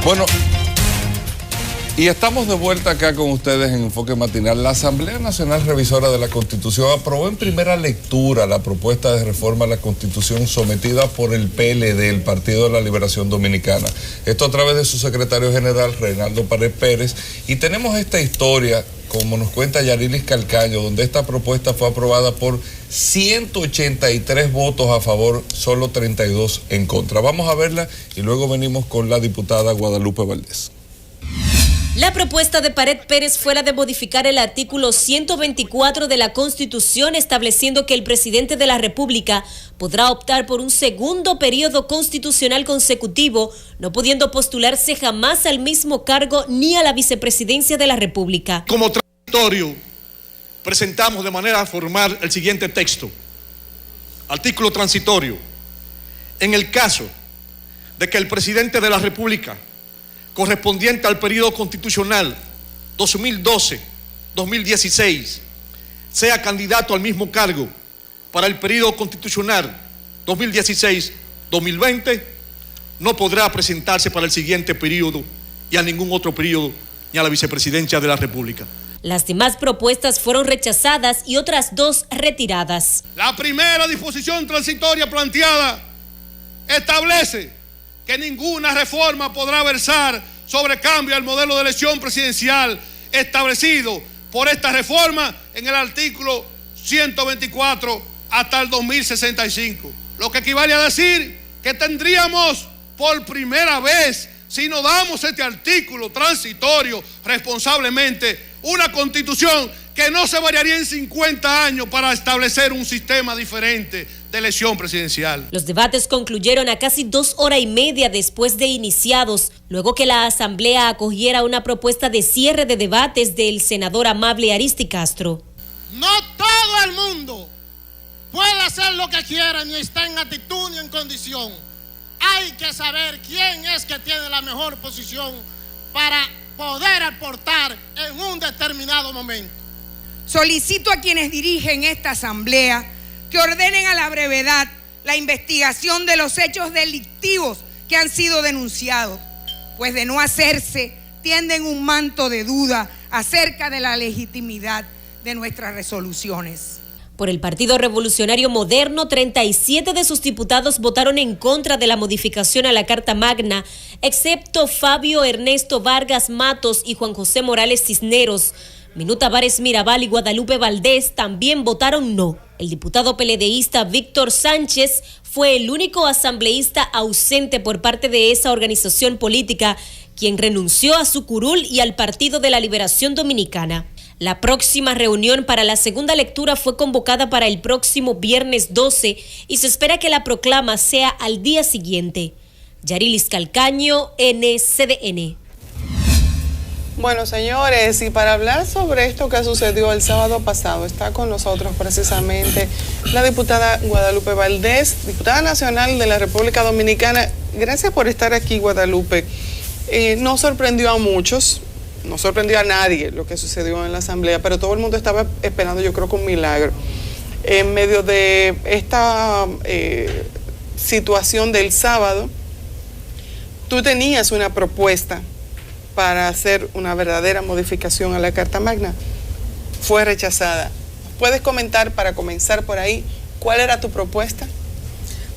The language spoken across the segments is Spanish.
Bueno, y estamos de vuelta acá con ustedes en Enfoque Matinal. La Asamblea Nacional Revisora de la Constitución aprobó en primera lectura la propuesta de reforma a la Constitución sometida por el PLD, el Partido de la Liberación Dominicana. Esto a través de su secretario general, Reinaldo Pared Pérez. Y tenemos esta historia, como nos cuenta Yarilis Calcaño, donde esta propuesta fue aprobada por 183 votos a favor, solo 32 en contra. Vamos a verla y luego venimos con la diputada Guadalupe Valdés. La propuesta de Pared Pérez fue la de modificar el artículo 124 de la Constitución, estableciendo que el presidente de la República podrá optar por un segundo periodo constitucional consecutivo, no pudiendo postularse jamás al mismo cargo ni a la vicepresidencia de la República. Como transitorio, presentamos de manera formal el siguiente texto. Artículo transitorio. En el caso de que el presidente de la República, correspondiente al periodo constitucional 2012-2016, sea candidato al mismo cargo para el periodo constitucional 2016-2020, no podrá presentarse para el siguiente periodo y a ningún otro periodo ni a la vicepresidencia de la República. Las demás propuestas fueron rechazadas y otras dos retiradas. La primera disposición transitoria planteada establece que ninguna reforma podrá versar sobre cambio al modelo de elección presidencial establecido por esta reforma en el artículo 124 hasta el 2065. Lo que equivale a decir que tendríamos por primera vez, si no damos este artículo transitorio responsablemente, una constitución que no se variaría en 50 años para establecer un sistema diferente de elección presidencial. Los debates concluyeron a casi 2 horas y media después de iniciados, luego que la Asamblea acogiera una propuesta de cierre de debates del senador Amable Aristi Castro. No todo el mundo puede hacer lo que quiera, ni está en actitud ni en condición. Hay que saber quién es que tiene la mejor posición para poder aportar en un determinado momento. Solicito a quienes dirigen esta asamblea que ordenen a la brevedad la investigación de los hechos delictivos que han sido denunciados, pues de no hacerse tienden un manto de duda acerca de la legitimidad de nuestras resoluciones. Por el Partido Revolucionario Moderno, 37 de sus diputados votaron en contra de la modificación a la Carta Magna, excepto Fabio Ernesto Vargas Matos y Juan José Morales Cisneros. Minuta Vares Mirabal y Guadalupe Valdés también votaron no. El diputado peledeísta Víctor Sánchez fue el único asambleísta ausente por parte de esa organización política, quien renunció a su curul y al Partido de la Liberación Dominicana. La próxima reunión para la segunda lectura fue convocada para el próximo viernes 12 y se espera que la proclama sea al día siguiente. Yarilis Calcaño, NCDN. Bueno, señores, y para hablar sobre esto que sucedió el sábado pasado, está con nosotros precisamente la diputada Guadalupe Valdés, diputada nacional de la República Dominicana. Gracias por estar aquí, Guadalupe. No sorprendió a muchos, no sorprendió a nadie lo que sucedió en la Asamblea, pero todo el mundo estaba esperando, yo creo que un milagro. En medio de esta situación del sábado, tú tenías una propuesta para hacer una verdadera modificación a la Carta Magna. Fue rechazada. ¿Puedes comentar, para comenzar por ahí, cuál era tu propuesta?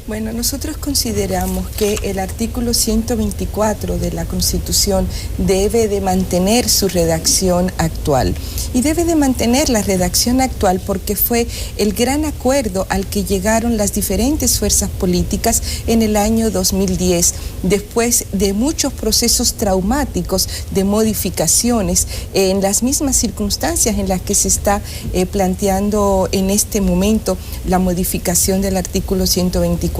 Bueno, nosotros consideramos que el artículo 124 de la Constitución debe de mantener su redacción actual. Y debe de mantener la redacción actual porque fue el gran acuerdo al que llegaron las diferentes fuerzas políticas en el año 2010, después de muchos procesos traumáticos de modificaciones en las mismas circunstancias en las que se está planteando en este momento la modificación del artículo 124.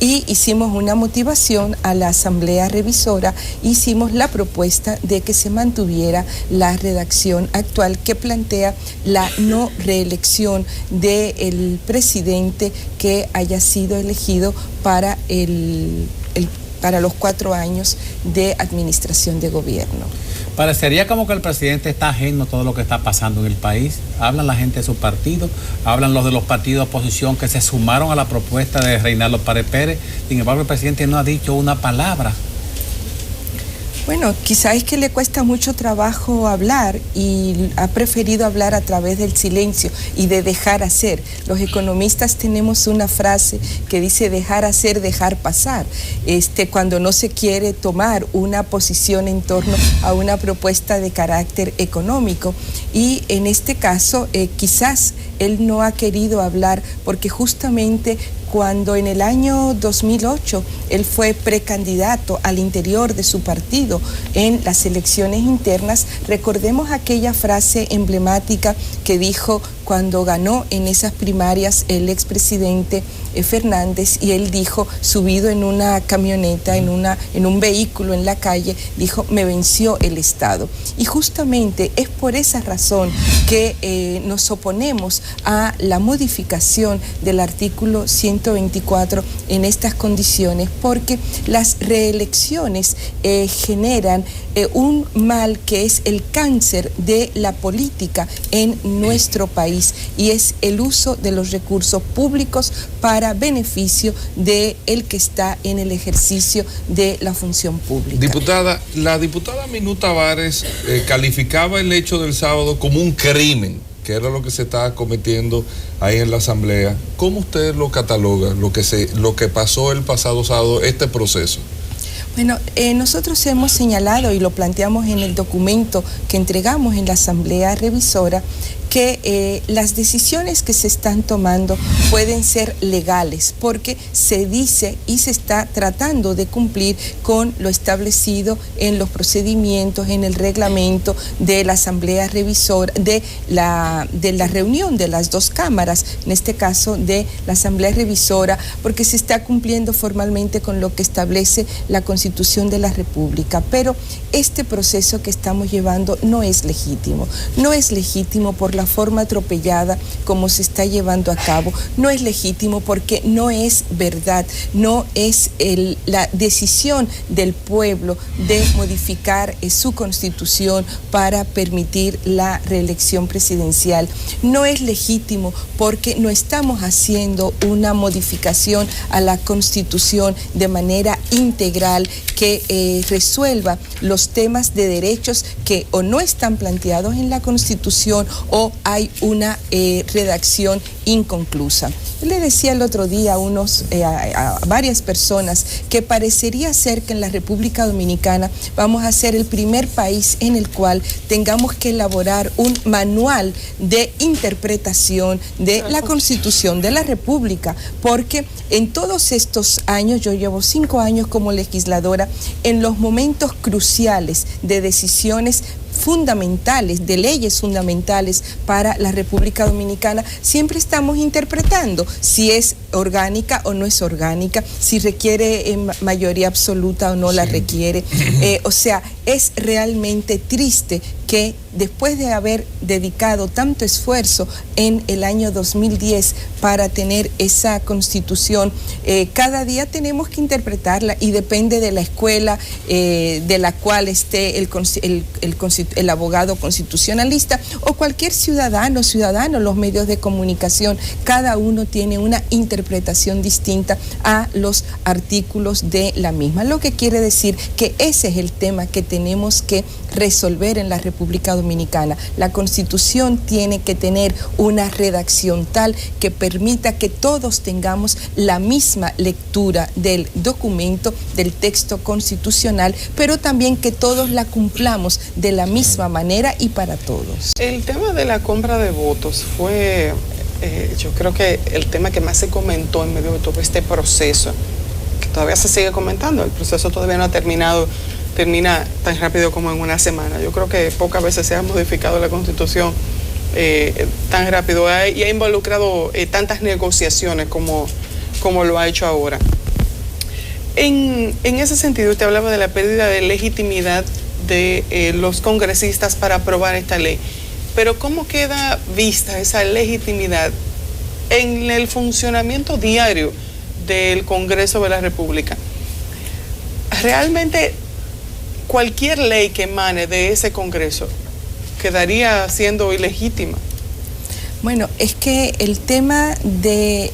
Y hicimos una motivación a la Asamblea Revisora, hicimos la propuesta de que se mantuviera la redacción actual que plantea la no reelección del presidente que haya sido elegido para para los 4 años de administración de gobierno. Parecería como que el presidente está ajeno a todo lo que está pasando en el país. Hablan la gente de su partido, hablan los de los partidos de oposición que se sumaron a la propuesta de Reinaldo Pared Pérez. Sin embargo, el presidente no ha dicho una palabra. Bueno, quizá es que le cuesta mucho trabajo hablar y ha preferido hablar a través del silencio y de dejar hacer. Los economistas tenemos una frase que dice dejar hacer, dejar pasar. Cuando no se quiere tomar una posición en torno a una propuesta de carácter económico. Y en este caso, quizás él no ha querido hablar porque justamente cuando en el año 2008 él fue precandidato al interior de su partido en las elecciones internas, recordemos aquella frase emblemática que dijo cuando ganó en esas primarias el expresidente Fernández, y él dijo, subido en una camioneta, en un vehículo en la calle, dijo, me venció el Estado. Y justamente es por esa razón que nos oponemos a la modificación del artículo 124 en estas condiciones, porque las reelecciones generan un mal que es el cáncer de la política en nuestro país, y es el uso de los recursos públicos para beneficio de el que está en el ejercicio de la función pública. Diputada, la diputada Minú Tavares calificaba el hecho del sábado como un crimen, que era lo que se estaba cometiendo ahí en la Asamblea. ¿Cómo usted lo cataloga, lo que pasó el pasado sábado, este proceso? Bueno, nosotros hemos señalado y lo planteamos en el documento que entregamos en la Asamblea Revisora, que las decisiones que se están tomando pueden ser legales porque se dice y se está tratando de cumplir con lo establecido en los procedimientos, en el reglamento de la Asamblea Revisora, de la reunión de las dos cámaras, en este caso de la Asamblea Revisora, porque se está cumpliendo formalmente con lo que establece la Constitución de la República. Pero este proceso que estamos llevando no es legítimo por la forma atropellada como se está llevando a cabo, no es legítimo porque no es verdad, no es la decisión del pueblo de modificar su constitución para permitir la reelección presidencial, no es legítimo porque no estamos haciendo una modificación a la constitución de manera integral que resuelva los temas de derechos que o no están planteados en la Constitución o hay una redacción inconclusa. Yo le decía el otro día a varias personas que parecería ser que en la República Dominicana vamos a ser el primer país en el cual tengamos que elaborar un manual de interpretación de la Constitución de la República, porque en todos estos años, yo llevo 5 años como legisladora, en los momentos cruciales de decisiones fundamentales, de leyes fundamentales para la República Dominicana, siempre estamos interpretando si es orgánica o no es orgánica, si requiere mayoría absoluta o no la requiere. O sea, es realmente triste que después de haber dedicado tanto esfuerzo en el año 2010 para tener esa constitución, cada día tenemos que interpretarla y depende de la escuela de la cual esté el abogado constitucionalista o cualquier ciudadano, los medios de comunicación, cada uno tiene una interpretación distinta a los artículos de la misma, lo que quiere decir que ese es el tema que tenemos que resolver en la República Dominicana. La Constitución tiene que tener una redacción tal que permita que todos tengamos la misma lectura del documento, del texto constitucional, pero también que todos la cumplamos de la misma manera y para todos. El tema de la compra de votos fue, yo creo que el tema que más se comentó en medio de todo este proceso, que todavía se sigue comentando, el proceso todavía no ha termina tan rápido como en una semana. Yo creo que pocas veces se ha modificado la Constitución tan rápido y ha involucrado tantas negociaciones como lo ha hecho ahora. En ese sentido, usted hablaba de la pérdida de legitimidad de los congresistas para aprobar esta ley, pero ¿cómo queda vista esa legitimidad en el funcionamiento diario del Congreso de la República? Realmente cualquier ley que emane de ese Congreso quedaría siendo ilegítima. Bueno, es que el tema de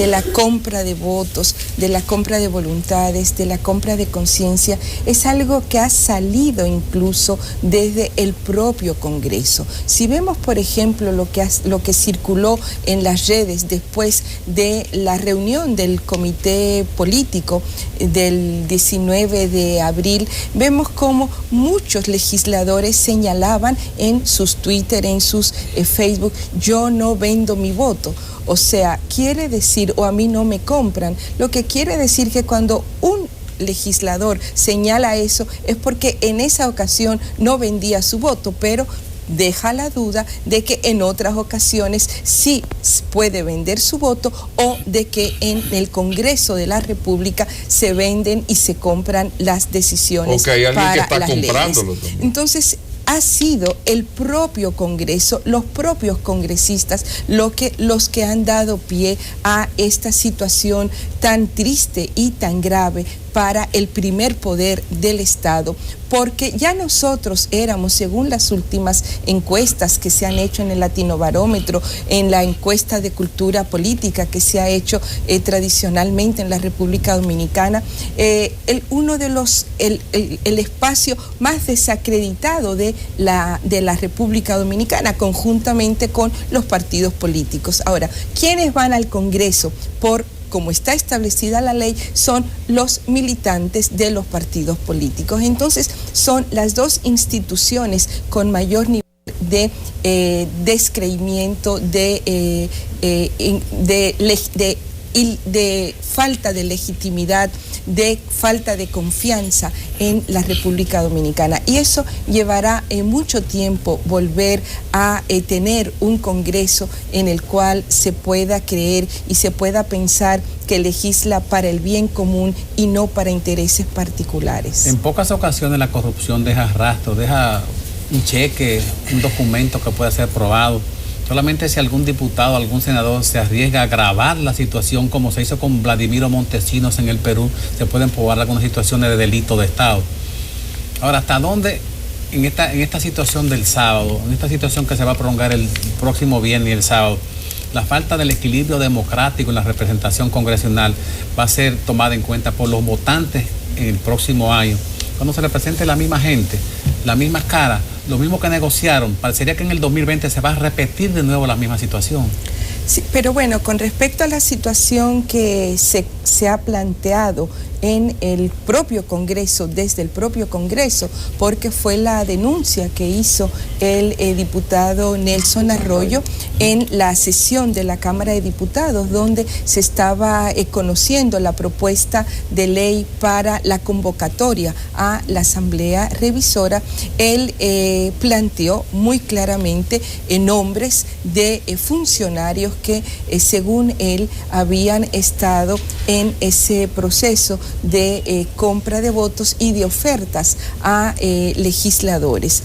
la compra de votos, de la compra de voluntades, de la compra de conciencia, es algo que ha salido incluso desde el propio Congreso. Si vemos, por ejemplo, lo que circuló en las redes después de la reunión del comité político del 19 de abril, vemos como muchos legisladores señalaban en sus Twitter, en sus Facebook: yo no vendo mi voto. O sea, quiere decir, o a mí no me compran. Lo que quiere decir que cuando un legislador señala eso es porque en esa ocasión no vendía su voto, pero deja la duda de que en otras ocasiones sí puede vender su voto, o de que en el Congreso de la República se venden y se compran las decisiones para las leyes. Entonces, ha sido el propio Congreso, los propios congresistas, los que han dado pie a esta situación tan triste y tan grave para el primer poder del Estado, porque ya nosotros éramos, según las últimas encuestas que se han hecho en el Latinobarómetro, en la encuesta de cultura política que se ha hecho tradicionalmente en la República Dominicana, el espacio más desacreditado de la República Dominicana, conjuntamente con los partidos políticos. Ahora, ¿quiénes van al Congreso como está establecida la ley? Son los militantes de los partidos políticos. Entonces, son las dos instituciones con mayor nivel de descreimiento, de falta de legitimidad, de falta de confianza en la República Dominicana. Y eso llevará mucho tiempo volver a tener un Congreso en el cual se pueda creer y se pueda pensar que legisla para el bien común y no para intereses particulares. En pocas ocasiones la corrupción deja rastro, deja un cheque, un documento que pueda ser probado. Solamente si algún diputado, algún senador se arriesga a agravar la situación, como se hizo con Vladimiro Montesinos en el Perú, se pueden probar algunas situaciones de delito de Estado. Ahora, ¿hasta dónde en esta situación del sábado, en esta situación que se va a prolongar el próximo viernes y el sábado, la falta del equilibrio democrático en la representación congresional va a ser tomada en cuenta por los votantes en el próximo año? Cuando se le presente la misma gente, la misma cara, lo mismo que negociaron, parecería que en el 2020 se va a repetir de nuevo la misma situación. Sí, pero bueno, con respecto a la situación que se ha planteado en el propio Congreso, desde el propio Congreso, porque fue la denuncia que hizo el diputado Nelson Arroyo en la sesión de la Cámara de Diputados, donde se estaba conociendo la propuesta de ley para la convocatoria a la Asamblea Revisora. Él planteó muy claramente nombres de funcionarios que, según él, habían estado en ese proceso de compra de votos y de ofertas a legisladores.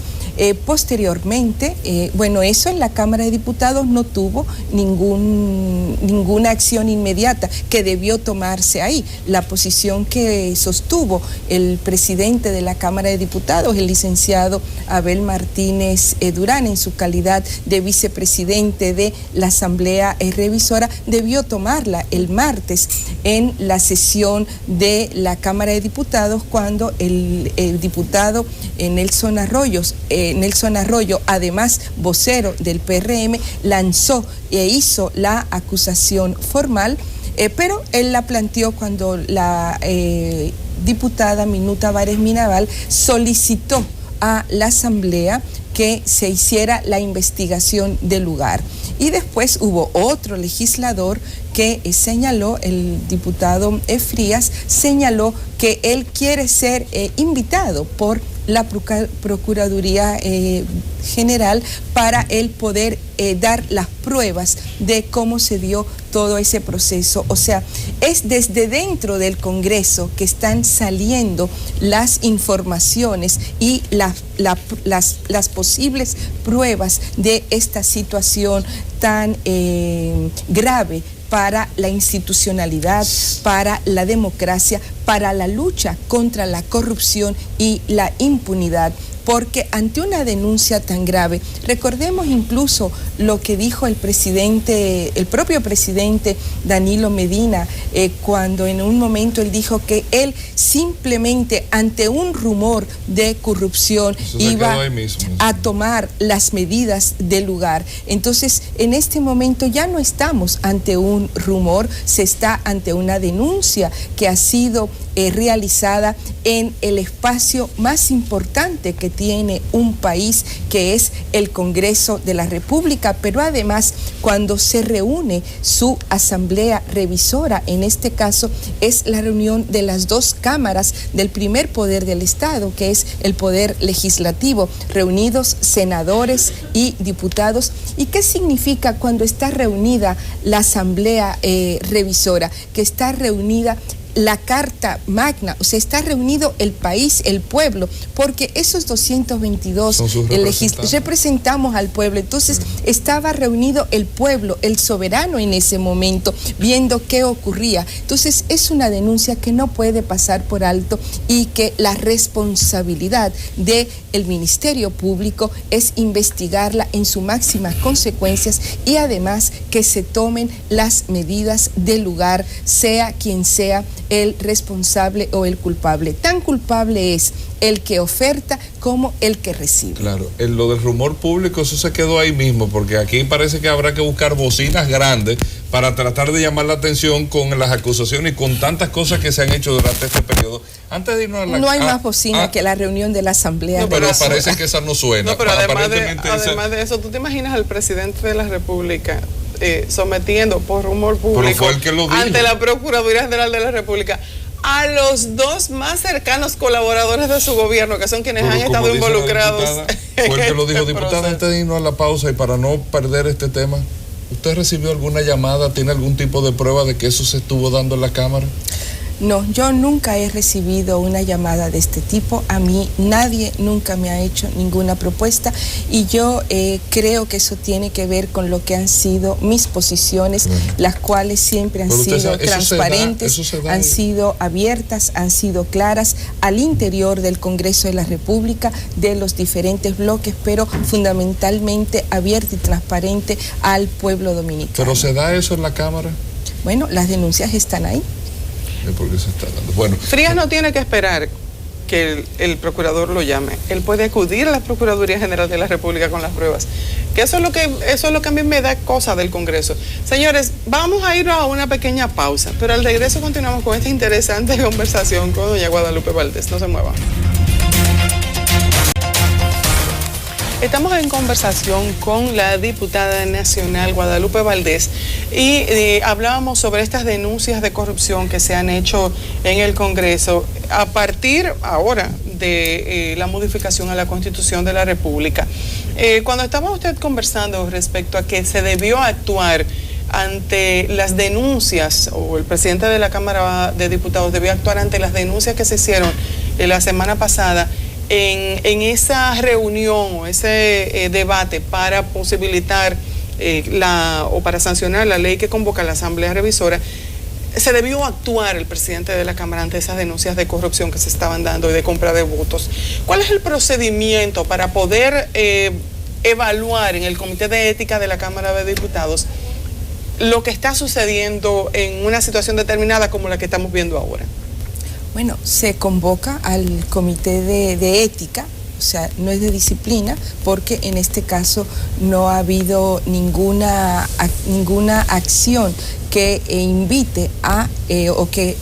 Posteriormente, bueno, eso en la Cámara de Diputados no tuvo ninguna acción inmediata que debió tomarse ahí. La posición que sostuvo el presidente de la Cámara de Diputados, el licenciado Abel Martínez Durán, en su calidad de vicepresidente de la Asamblea Revisora, debió tomarla el martes en la sesión de la Cámara de Diputados, cuando el diputado Nelson Arroyo, además vocero del PRM, lanzó e hizo la acusación formal, pero él la planteó cuando la diputada Minuta Vares Minabal solicitó a la Asamblea que se hiciera la investigación del lugar. Y después hubo otro legislador que señaló, el diputado Frías, señaló que él quiere ser invitado por la Procuraduría General para él poder dar las pruebas de cómo se dio todo ese proceso. O sea, es desde dentro del Congreso que están saliendo las informaciones y las posibles pruebas de esta situación tan grave para la institucionalidad, para la democracia, para la lucha contra la corrupción y la impunidad porque ante una denuncia tan grave, recordemos incluso lo que dijo el propio presidente Danilo Medina, cuando en un momento él dijo que él simplemente ante un rumor de corrupción iba a tomar las medidas del lugar. Entonces, en este momento ya no estamos ante un rumor, se está ante una denuncia que ha sido realizada en el espacio más importante que tiene un país, que es el Congreso de la República, pero además cuando se reúne su asamblea revisora, en este caso es la reunión de las dos cámaras del primer poder del Estado, que es el poder legislativo, reunidos senadores y diputados. ¿Y qué significa cuando está reunida la asamblea revisora? Que está reunida la Carta Magna, o sea, está reunido el país, el pueblo, porque esos 222 representamos al pueblo. Entonces estaba reunido el pueblo, el soberano en ese momento, viendo qué ocurría. Entonces es una denuncia que no puede pasar por alto y que la responsabilidad del Ministerio Público es investigarla en sus máximas consecuencias y además que se tomen las medidas del lugar, sea quien sea el responsable o el culpable. Tan culpable es el que oferta como el que recibe. Claro, en lo del rumor público, eso se quedó ahí mismo, porque aquí parece que habrá que buscar bocinas grandes para tratar de llamar la atención con las acusaciones y con tantas cosas que se han hecho durante este periodo. Antes de irnos a la... No hay más bocina que la reunión de la Asamblea. No, pero parece que esa no suena. No, pero además de eso, ¿tú te imaginas al presidente de la República sometiendo por rumor público ante la Procuraduría General de la República a los dos más cercanos colaboradores de su gobierno, que son quienes han estado involucrados? Fue el que lo dijo. Diputada, antes de irnos a la pausa y para no perder este tema, ¿usted recibió alguna llamada, tiene algún tipo de prueba de que eso se estuvo dando en la Cámara? No, yo nunca he recibido una llamada de este tipo. A mí nadie nunca me ha hecho ninguna propuesta y yo creo que eso tiene que ver con lo que han sido mis posiciones, las cuales siempre han sido transparentes, han sido abiertas, han sido claras al interior del Congreso de la República, de los diferentes bloques, pero fundamentalmente abierta y transparente al pueblo dominicano. ¿Pero se da eso en la Cámara? Bueno, las denuncias están ahí. Porque se está dando. Bueno, Frías no tiene que esperar que el procurador lo llame. Él puede acudir a la Procuraduría General de la República con las pruebas. Que eso es lo que a mí me da cosa del Congreso. Señores, vamos a ir a una pequeña pausa, pero al regreso continuamos con esta interesante conversación con doña Guadalupe Valdés. No se muevan. Estamos en conversación con la diputada nacional Guadalupe Valdés y hablábamos sobre estas denuncias de corrupción que se han hecho en el Congreso a partir ahora de la modificación a la Constitución de la República. Cuando estaba usted conversando respecto a que se debió actuar ante las denuncias, o el presidente de la Cámara de Diputados debió actuar ante las denuncias que se hicieron la semana pasada, en esa reunión o ese debate para posibilitar o para sancionar la ley que convoca la Asamblea Revisora, se debió actuar el presidente de la Cámara ante esas denuncias de corrupción que se estaban dando y de compra de votos. ¿Cuál es el procedimiento para poder evaluar en el Comité de Ética de la Cámara de Diputados lo que está sucediendo en una situación determinada como la que estamos viendo ahora? Bueno, se convoca al comité de ética, o sea, no es de disciplina, porque en este caso no ha habido ninguna acción que invite a o que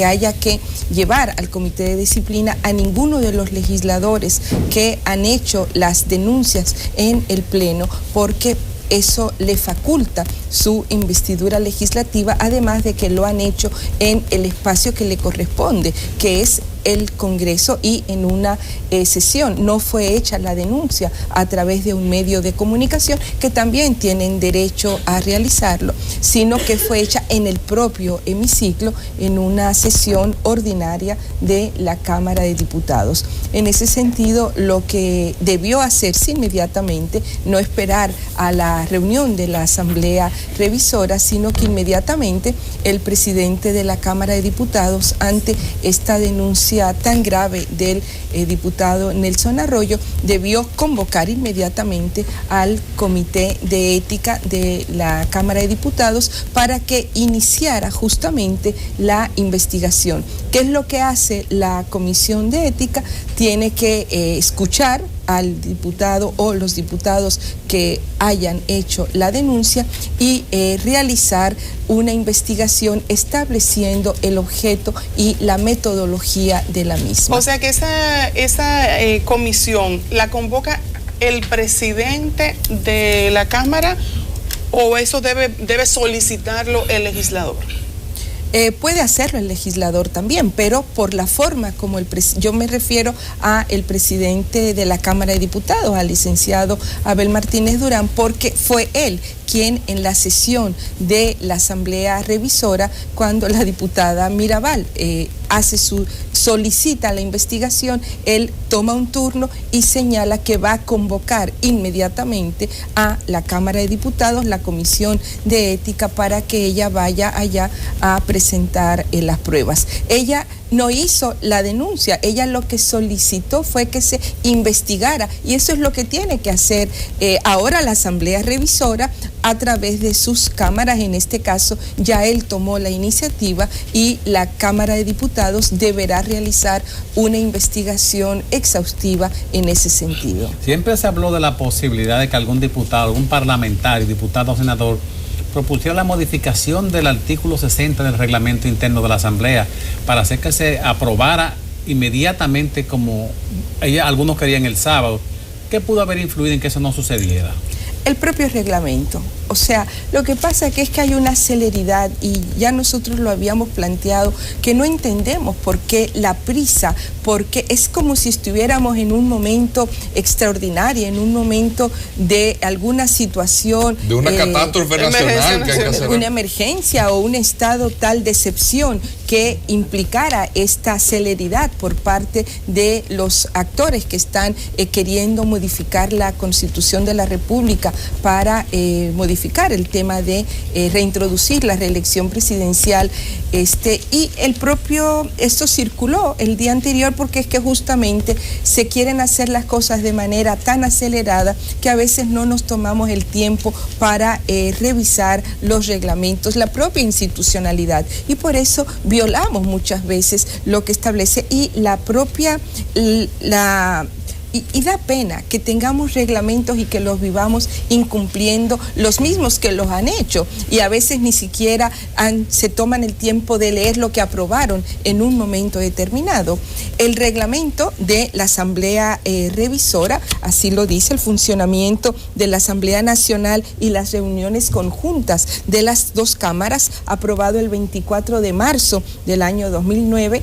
haya que llevar al comité de disciplina a ninguno de los legisladores que han hecho las denuncias en el Pleno, porque eso le faculta su investidura legislativa, además de que lo han hecho en el espacio que le corresponde, que es el Congreso, y en una sesión. No fue hecha la denuncia a través de un medio de comunicación, que también tienen derecho a realizarlo, sino que fue hecha en el propio hemiciclo, en una sesión ordinaria de la Cámara de Diputados. En ese sentido, lo que debió hacerse inmediatamente, no esperar a la reunión de la Asamblea Revisora, sino que inmediatamente el presidente de la Cámara de Diputados, ante esta denuncia denuncia tan grave del diputado Nelson Arroyo, debió convocar inmediatamente al Comité de Ética de la Cámara de Diputados para que iniciara justamente la investigación. ¿Qué es lo que hace la Comisión de Ética? Tiene que escuchar al diputado o los diputados que hayan hecho la denuncia y realizar una investigación estableciendo el objeto y la metodología de la misma. O sea que esa comisión la convoca el presidente de la Cámara, o eso debe solicitarlo el legislador. Puede hacerlo el legislador también, pero por la forma como yo me refiero a el presidente de la Cámara de Diputados, al licenciado Abel Martínez Durán, porque fue él quien en la sesión de la Asamblea Revisora, cuando la diputada Mirabal solicita la investigación, él toma un turno y señala que va a convocar inmediatamente a la Cámara de Diputados, la Comisión de Ética, para que ella vaya allá a presentar las pruebas. Ella no hizo la denuncia, ella lo que solicitó fue que se investigara, y eso es lo que tiene que hacer ahora la Asamblea Revisora a través de sus cámaras. En este caso ya él tomó la iniciativa y la Cámara de Diputados deberá realizar una investigación exhaustiva en ese sentido. Siempre se habló de la posibilidad de que algún diputado, algún parlamentario, diputado o senador, propusiera la modificación del artículo 60 del reglamento interno de la Asamblea para hacer que se aprobara inmediatamente, como algunos querían el sábado. ¿Qué pudo haber influido en que eso no sucediera? El propio reglamento. O sea, lo que pasa es que hay una celeridad, y ya nosotros lo habíamos planteado, que no entendemos por qué la prisa, porque es como si estuviéramos en un momento extraordinario, en un momento de alguna situación. De una catástrofe nacional que hay que hacer. Una emergencia o un estado tal de excepción que implicara esta celeridad por parte de los actores que están queriendo modificar la Constitución de la República para modificar el tema de reintroducir la reelección presidencial, y esto circuló el día anterior, porque es que justamente se quieren hacer las cosas de manera tan acelerada que a veces no nos tomamos el tiempo para revisar los reglamentos, la propia institucionalidad, y por eso violamos muchas veces lo que establece y la propia Y da pena que tengamos reglamentos y que los vivamos incumpliendo los mismos que los han hecho, y a veces ni siquiera se toman el tiempo de leer lo que aprobaron en un momento determinado. El reglamento de la Asamblea Revisora, así lo dice: el funcionamiento de la Asamblea Nacional y las reuniones conjuntas de las dos cámaras, aprobado el 24 de marzo del año 2009,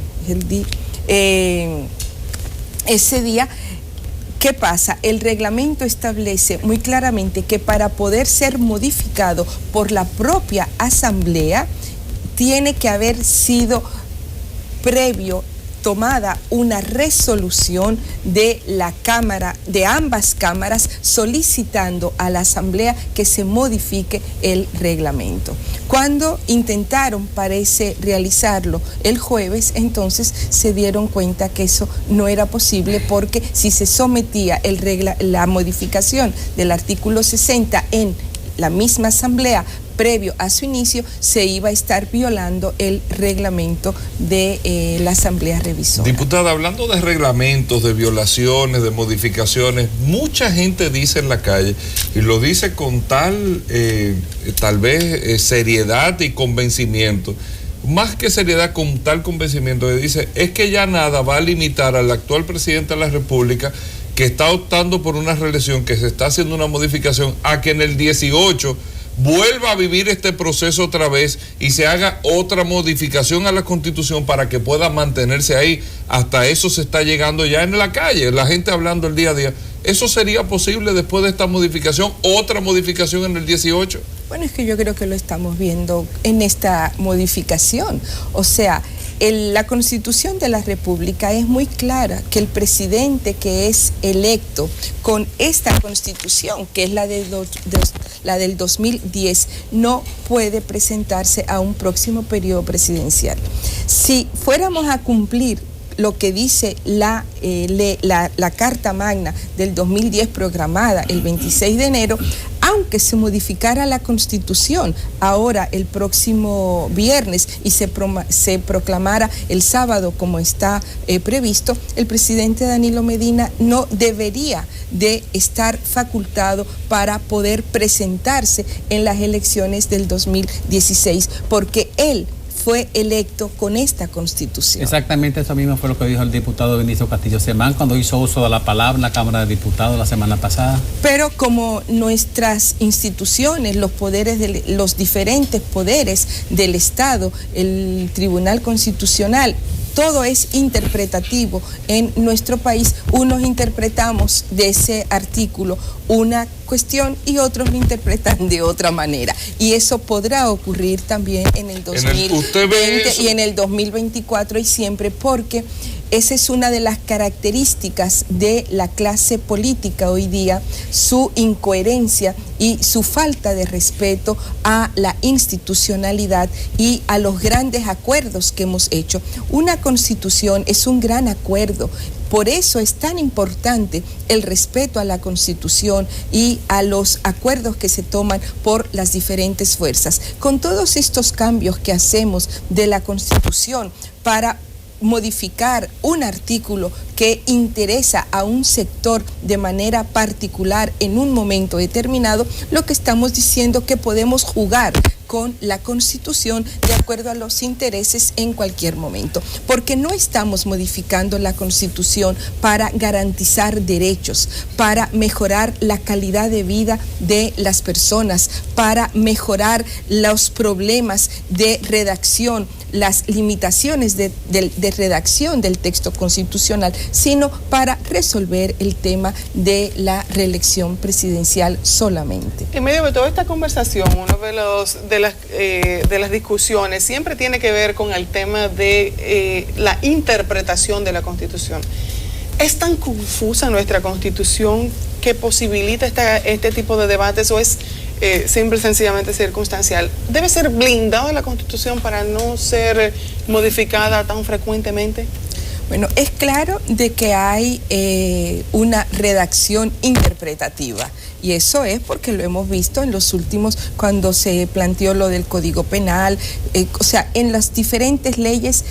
ese día. ¿Qué pasa? El reglamento establece muy claramente que para poder ser modificado por la propia Asamblea tiene que haber sido previo tomada una resolución de la Cámara, de ambas cámaras, solicitando a la Asamblea que se modifique el reglamento. Cuando intentaron, parece, realizarlo el jueves, entonces se dieron cuenta que eso no era posible, porque si se sometía la modificación del artículo 60 en la misma Asamblea previo a su inicio, se iba a estar violando el reglamento de la Asamblea Revisora. Diputada, hablando de reglamentos, de violaciones, de modificaciones, mucha gente dice en la calle, y lo dice con tal vez seriedad y convencimiento, más que seriedad, con tal convencimiento, que dice, es que ya nada va a limitar al actual presidente de la República, que está optando por una reelección, que se está haciendo una modificación, a que en el 18 vuelva a vivir este proceso otra vez y se haga otra modificación a la Constitución para que pueda mantenerse ahí. Hasta eso se está llegando ya en la calle, la gente hablando el día a día. ¿Eso sería posible después de esta modificación, otra modificación en el 18? Bueno, es que yo creo que lo estamos viendo en esta modificación. O sea, la Constitución de la República es muy clara, que el presidente que es electo con esta Constitución, que es la del 2010, no puede presentarse a un próximo periodo presidencial. Si fuéramos a cumplir lo que dice la Carta Magna del 2010 programada el 26 de enero, aunque se modificara la Constitución ahora el próximo viernes y se proclamara el sábado como está previsto, el presidente Danilo Medina no debería de estar facultado para poder presentarse en las elecciones del 2016, porque él fue electo con esta Constitución. Exactamente eso mismo fue lo que dijo el diputado Benicio Castillo Semán cuando hizo uso de la palabra en la Cámara de Diputados la semana pasada. Pero como nuestras instituciones, los diferentes poderes del Estado, el Tribunal Constitucional, todo es interpretativo en nuestro país, unos interpretamos de ese artículo una cuestión y otros lo interpretan de otra manera. Y eso podrá ocurrir también en el 2020 y en el 2024 y siempre, porque esa es una de las características de la clase política hoy día, su incoherencia y su falta de respeto a la institucionalidad y a los grandes acuerdos que hemos hecho. Una constitución es un gran acuerdo. Por eso es tan importante el respeto a la Constitución y a los acuerdos que se toman por las diferentes fuerzas. Con todos estos cambios que hacemos de la Constitución para modificar un artículo que interesa a un sector de manera particular en un momento determinado, lo que estamos diciendo que podemos jugar con la Constitución de acuerdo a los intereses en cualquier momento, porque no estamos modificando la Constitución para garantizar derechos, para mejorar la calidad de vida de las personas, para mejorar los problemas de redacción, las limitaciones de redacción del texto constitucional, sino para resolver el tema de la reelección presidencial solamente. En medio de toda esta conversación, uno de las discusiones siempre tiene que ver con el tema de la interpretación de la Constitución. ¿Es tan confusa nuestra Constitución que posibilita este tipo de debates o es simple y sencillamente circunstancial? ¿Debe ser blindada la Constitución para no ser modificada tan frecuentemente? Bueno, es claro de que hay una redacción interpretativa y eso es porque lo hemos visto en los últimos, cuando se planteó lo del Código Penal, o sea, en las diferentes leyes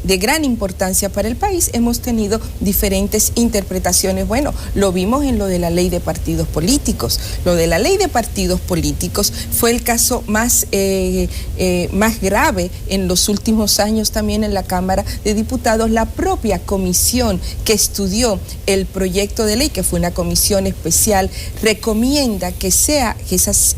de gran importancia para el país hemos tenido diferentes interpretaciones. Bueno, lo vimos en lo de la ley de partidos políticos. Lo de la ley de partidos políticos fue el caso más grave en los últimos años también en la Cámara de Diputados. La propia comisión que estudió el proyecto de ley, que fue una comisión especial, recomienda que esa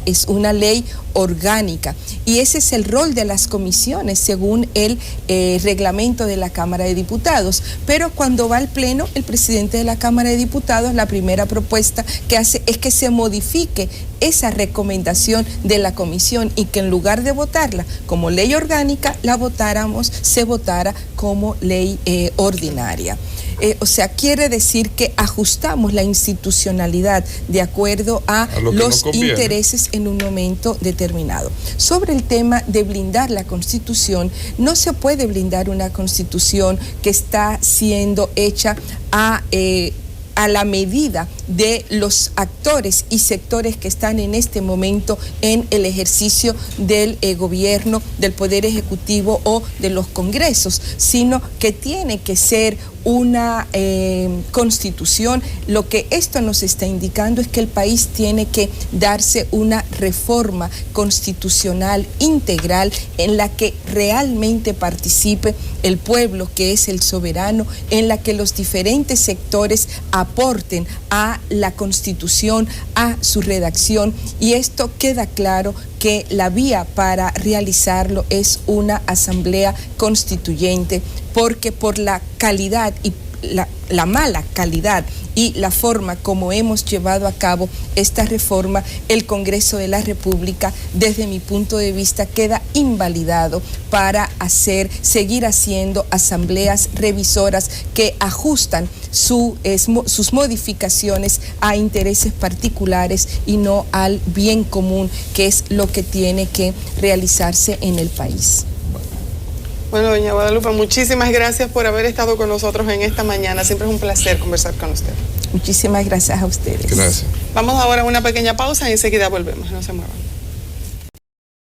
es una ley orgánica y ese es el rol de las comisiones según el reglamento de la Cámara de Diputados, pero cuando va al Pleno, el presidente de la Cámara de Diputados, la primera propuesta que hace es que se modifique esa recomendación de la comisión y que en lugar de votarla como ley orgánica, se votara como ley ordinaria. O sea, quiere decir que ajustamos la institucionalidad de acuerdo a los intereses en un momento determinado. Sobre el tema de blindar la Constitución, no se puede blindar una Constitución que está siendo hecha a la medida de los actores y sectores que están en este momento en el ejercicio del gobierno, del Poder Ejecutivo o de los congresos, sino que tiene que ser una constitución. Lo que esto nos está indicando es que el país tiene que darse una reforma constitucional integral en la que realmente participe el pueblo, que es el soberano, en la que los diferentes sectores aporten a la Constitución, a su redacción, y esto queda claro que la vía para realizarlo es una asamblea constituyente, porque por la calidad y la mala calidad y la forma como hemos llevado a cabo esta reforma, el Congreso de la República, desde mi punto de vista, queda invalidado para seguir haciendo asambleas revisoras que ajustan sus modificaciones a intereses particulares y no al bien común, que es lo que tiene que realizarse en el país. Bueno, doña Guadalupe, muchísimas gracias por haber estado con nosotros en esta mañana. Siempre es un placer conversar con usted. Muchísimas gracias a ustedes. Gracias. Vamos ahora a una pequeña pausa y enseguida volvemos. No se muevan.